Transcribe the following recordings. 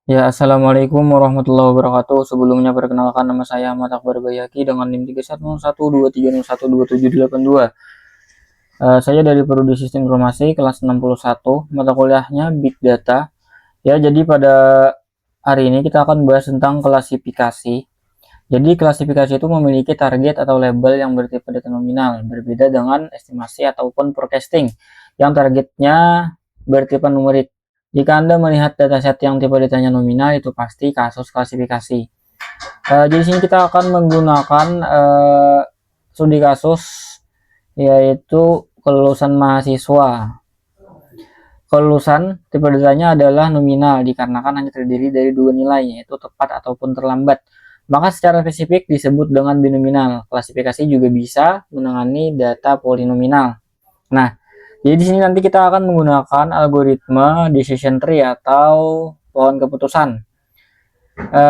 Ya, assalamualaikum warahmatullahi wabarakatuh. Sebelumnya perkenalkan nama saya Ahmad Akbar Bayaki dengan NIM 310123012782. Saya dari Prodi Sistem Informasi kelas 61, mata kuliahnya Big Data. Ya, jadi pada hari ini kita akan bahas tentang klasifikasi. Jadi klasifikasi itu memiliki target atau label yang bertipe data nominal, berbeda dengan estimasi ataupun forecasting yang targetnya bertipe numerik. Jika Anda melihat dataset yang tipe datanya nominal, itu pasti kasus klasifikasi. Jadi sini kita akan menggunakan studi kasus, yaitu kelulusan mahasiswa. Kelulusan tipe datanya adalah nominal dikarenakan hanya terdiri dari dua nilai, yaitu tepat ataupun terlambat. Maka secara spesifik disebut dengan binominal. Klasifikasi juga bisa menangani data polinominal. Nah, jadi di sini nanti kita akan menggunakan algoritma decision tree atau pohon keputusan.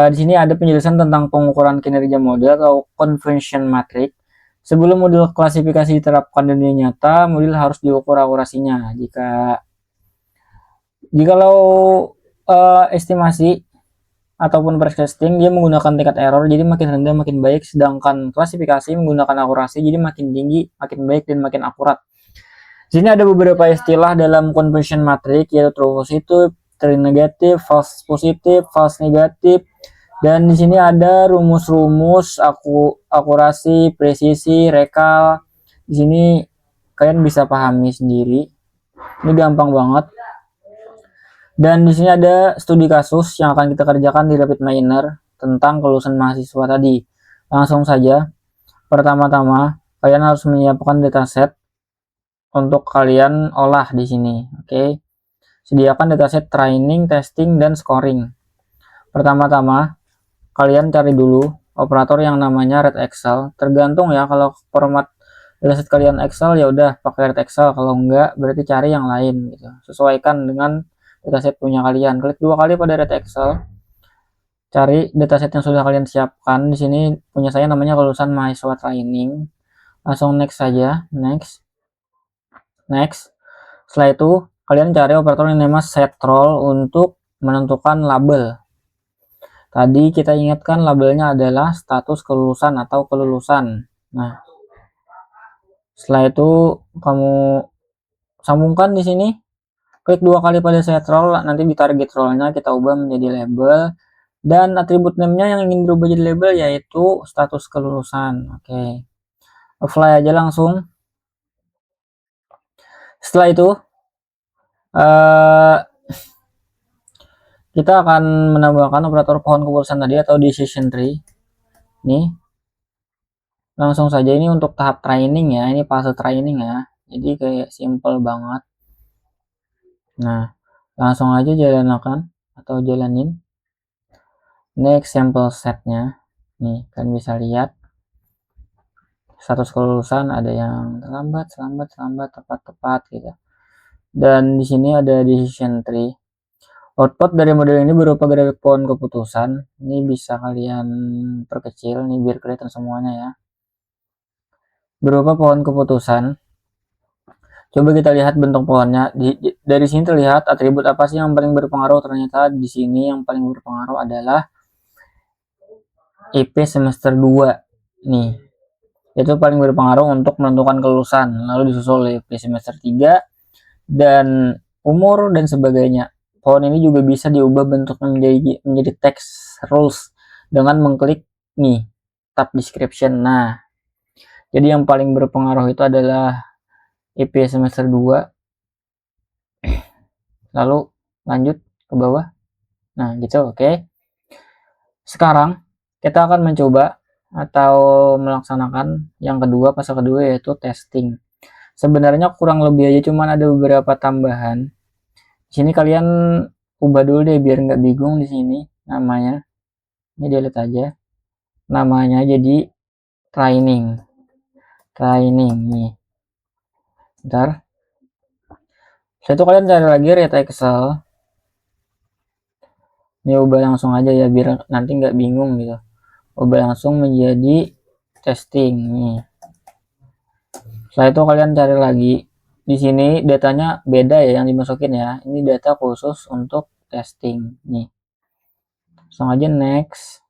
Di sini ada penjelasan tentang pengukuran kinerja model atau conversion matrix. Sebelum model klasifikasi diterapkan di dunia nyata, model harus diukur akurasinya. Jikalau estimasi ataupun forecasting dia menggunakan tingkat error, jadi makin rendah makin baik, sedangkan klasifikasi menggunakan akurasi, jadi makin tinggi makin baik dan makin akurat. Di sini ada beberapa istilah dalam conversion matrix, yaitu true positive, true negatif, false positif, false negatif, dan di sini ada rumus-rumus akurasi, presisi, rekal. Di sini kalian bisa pahami sendiri. Ini gampang banget. Dan di sini ada studi kasus yang akan kita kerjakan di Rapid Miner tentang kelulusan mahasiswa tadi. Langsung saja. Pertama-tama, kalian harus menyiapkan dataset untuk kalian olah di sini. Oke. Sediakan dataset training, testing, dan scoring. Pertama-tama, kalian cari dulu operator yang namanya Red Excel. Tergantung ya, kalau format dataset kalian Excel ya udah pakai Red Excel, kalau enggak berarti cari yang lain gitu. Sesuaikan dengan dataset punya kalian. Klik dua kali pada Red Excel. Cari dataset yang sudah kalian siapkan. Di sini punya saya namanya kelulusan mahasiswa training. Langsung next saja, next. Next. Setelah itu kalian cari operator yang namanya set role untuk menentukan label. Tadi kita ingatkan labelnya adalah status kelulusan atau kelulusan. Nah, setelah itu kamu sambungkan di sini. Klik dua kali pada set role, nanti di target role-nya kita ubah menjadi label, dan atribut name-nya yang ingin dirubah jadi label yaitu status kelulusan. Oke. Apply aja langsung. Setelah itu kita akan menambahkan operator pohon keputusan tadi atau decision tree. Nih. Langsung saja, ini untuk tahap training ya, ini fase training ya. Jadi kayak simple banget. Nah, langsung aja jalankan atau jalanin. Next sample setnya. Nih, kalian bisa lihat status kelulusan ada yang terlambat, tepat gitu. Dan di sini ada decision tree. Output dari model ini berupa grafik pohon keputusan. Ini bisa kalian perkecil nih biar kelihatan semuanya ya. Berupa pohon keputusan. Coba kita lihat bentuk pohonnya. Dari sini terlihat atribut apa sih yang paling berpengaruh. Ternyata di sini yang paling berpengaruh adalah IP semester 2. Nih, itu paling berpengaruh untuk menentukan kelulusan. Lalu disusul oleh IP semester 3 dan umur dan sebagainya. Pohon ini juga bisa diubah bentuknya menjadi text rules dengan mengklik nih tab description. Nah, jadi yang paling berpengaruh itu adalah IP semester 2. Lalu lanjut ke bawah. Nah, gitu, oke. Sekarang kita akan mencoba atau melaksanakan yang kedua, fase kedua, yaitu testing. Sebenarnya kurang lebih aja, cuman ada beberapa tambahan. Di sini kalian ubah dulu deh biar nggak bingung. Di sini namanya, ini delete aja. Namanya jadi training nih. Bentar. Setelah itu kalian cari lagi Red Excel. Ini ubah langsung aja ya biar nanti nggak bingung gitu. Ubah langsung menjadi testing nih. Setelah itu kalian cari lagi. Di sini datanya beda ya yang dimasukin ya. Ini data khusus untuk testing nih. langsung aja next,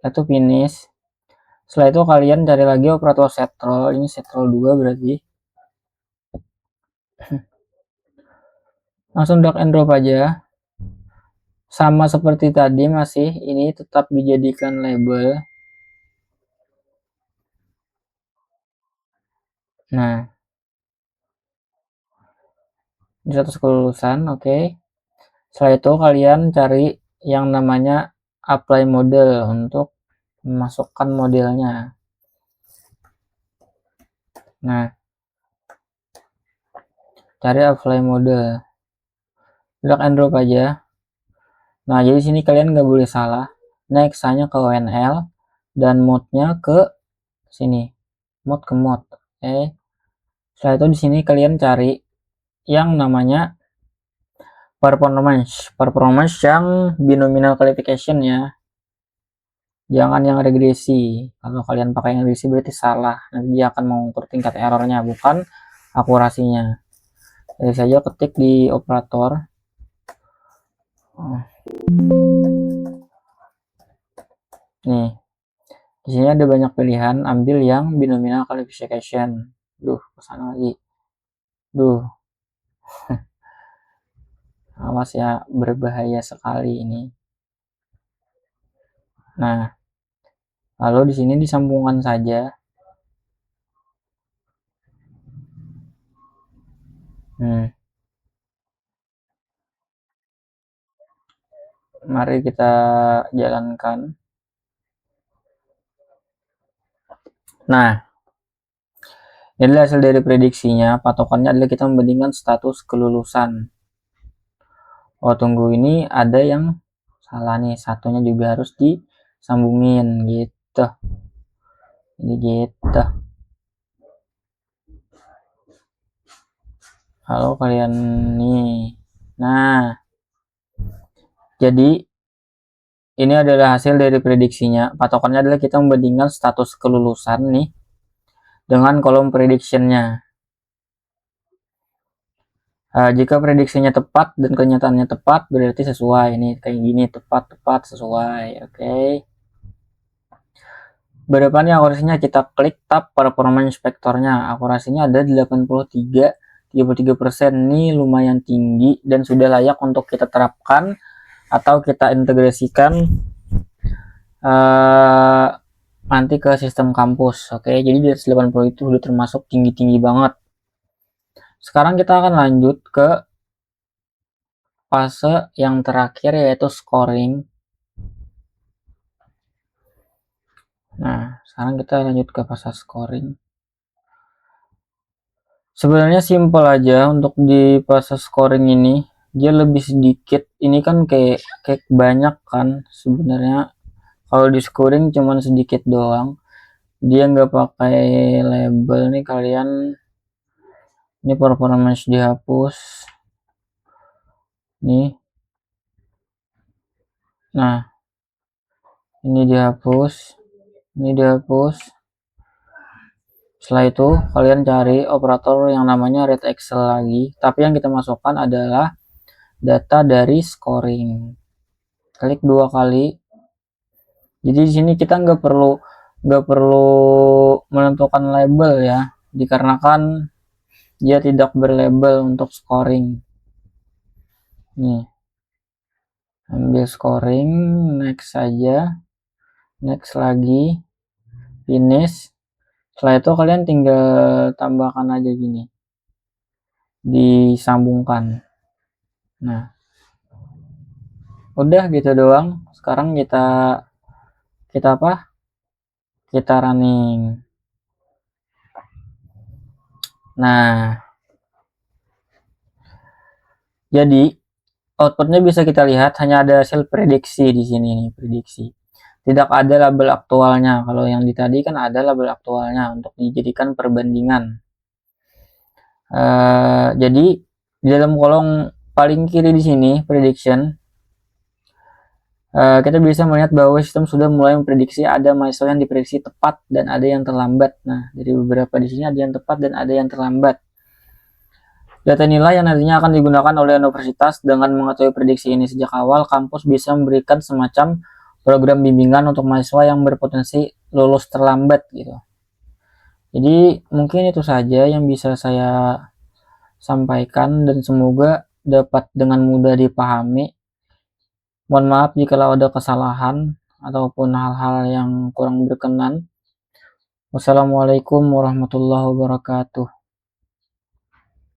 itu finish. Setelah itu kalian cari lagi operator set roll, ini set roll 2 berarti. Langsung drag and drop aja. Sama seperti tadi masih, ini tetap dijadikan label. Nah, di status kelulusan, oke. Setelah itu kalian cari yang namanya apply model untuk memasukkan modelnya. Nah, cari apply model, drag and drop aja. Nah, jadi sini kalian nggak boleh salah. Next hanya ke ONL dan mode-nya ke sini, mode ke mode. Oke. Setelah itu di sini kalian cari yang namanya performance yang binominal qualification ya. Jangan yang regresi. Kalau kalian pakai yang regresi berarti salah. Nanti dia akan mengukur tingkat errornya, bukan akurasinya. Jadi saja ketik di operator. Nih, di sini ada banyak pilihan. Ambil yang binominal qualification. Duh, kesana lagi. Duh, awas ya, berbahaya sekali ini. Nah, lalu di sini disambungkan saja. Mari kita jalankan. Nah, ini adalah hasil dari prediksinya. Patokannya adalah kita membandingkan status kelulusan. Oh, tunggu, ini ada yang salah nih. Satunya juga harus disambungin gitu. Ini gitu. Halo kalian nih. Nah, jadi ini adalah hasil dari prediksinya. Patokannya adalah kita membandingkan status kelulusan nih dengan kolom prediksinya. Jika prediksinya tepat dan kenyataannya tepat, berarti sesuai. Ini kayak gini, tepat sesuai. Oke. Berapa nih akurasinya? Kita klik tab performance vektornya. Akurasinya ada 33%. Ini lumayan tinggi dan sudah layak untuk kita terapkan atau kita integrasikan nanti ke sistem kampus. Oke, jadi di atas 80 itu sudah termasuk tinggi-tinggi banget. Sekarang kita akan lanjut ke fase yang terakhir, yaitu scoring. Nah, sekarang kita lanjut ke fase scoring. Sebenarnya simpel aja untuk di fase scoring ini. Dia lebih sedikit. Ini kan kayak banyak kan sebenarnya. Kalau di scoring cuman sedikit doang. Dia nggak pakai label nih kalian. Ini performance dihapus. Nih. Nah, ini dihapus. Ini dihapus. Setelah itu kalian cari operator yang namanya read Excel lagi. Tapi yang kita masukkan adalah data dari scoring. Klik 2 kali. Jadi di sini kita nggak perlu menentukan label ya, dikarenakan dia tidak berlabel untuk scoring. Nih, ambil scoring, next saja, next lagi, finish. Setelah itu kalian tinggal tambahkan aja gini, disambungkan. Nah, udah gitu doang. Sekarang kita apa? Kita running. Nah, jadi outputnya bisa kita lihat hanya ada hasil prediksi di sini nih, prediksi. Tidak ada label aktualnya. Kalau yang di tadi kan ada label aktualnya untuk dijadikan perbandingan. Jadi di dalam kolom paling kiri di sini prediction, kita bisa melihat bahwa sistem sudah mulai memprediksi ada milestone yang diprediksi tepat dan ada yang terlambat. Nah, dari beberapa di sini ada yang tepat dan ada yang terlambat. Data nilai yang nantinya akan digunakan oleh universitas. Dengan mengetahui prediksi ini sejak awal, kampus bisa memberikan semacam program bimbingan untuk mahasiswa yang berpotensi lulus terlambat gitu. Jadi mungkin itu saja yang bisa saya sampaikan dan semoga dapat dengan mudah dipahami. Mohon maaf jika ada kesalahan ataupun hal-hal yang kurang berkenan. Wassalamualaikum warahmatullahi wabarakatuh.